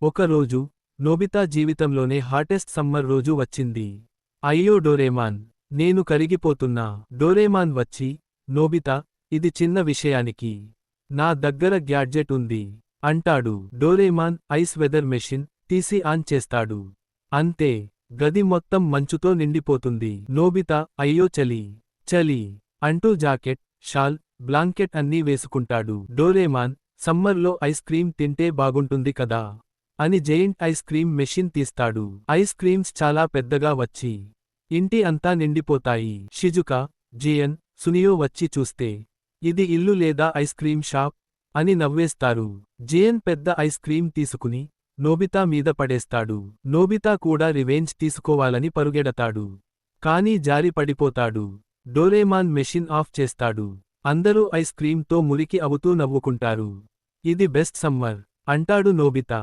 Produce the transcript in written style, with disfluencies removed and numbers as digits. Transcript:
ఒకరోజు నోబితా జీవితంలోనే hottest summer రోజు వచ్చింది. అయ్యో డోరేమాన్, నేను కరిగిపోతున్నా. డోరేమాన్ వచ్చి, నోబితా, ఇది చిన్న విషయానికి నా దగ్గర గ్యాడ్జెట్ ఉంది అంటాడు. డోరేమాన్ ఐస్ వెదర్ మెషిన్ తీసి ఆన్ చేస్తాడు. అంతే, గది మొత్తం మంచుతో నిండిపోతుంది. నోబితా అయ్యో చలి చలి అంటూ జాకెట్, షాల్, బ్లాంకెట్ అన్నీ వేసుకుంటాడు. డోరేమాన్, సమ్మర్లో ఐస్ క్రీం తింటే బాగుంటుంది కదా అని జెయింట్ ఐస్ క్రీం మెషిన్ తీస్తాడు. ఐస్ క్రీమ్స్ చాలా పెద్దగా వచ్చి ఇంటి అంతా నిండిపోతాయి. షిజుకా, జియన్, సునియో వచ్చి చూస్తే ఇది ఇల్లు లేదా ఐస్ క్రీం షాప్ అని నవ్వేస్తారు. జియన్ పెద్ద ఐస్ క్రీం తీసుకుని నోబితా మీద పడేస్తాడు. నోబితా కూడా రివెంజ్ తీసుకోవాలని పరుగెడతాడు. కానీ జారి పడిపోతాడు. డోరేమాన్ మెషిన్ ఆఫ్ చేస్తాడు. అందరూ ఐస్ క్రీంతో మురికి అవుతూ నవ్వుకుంటారు. ఇది బెస్ట్ సమ్మర్ అంటాడు నోబితా.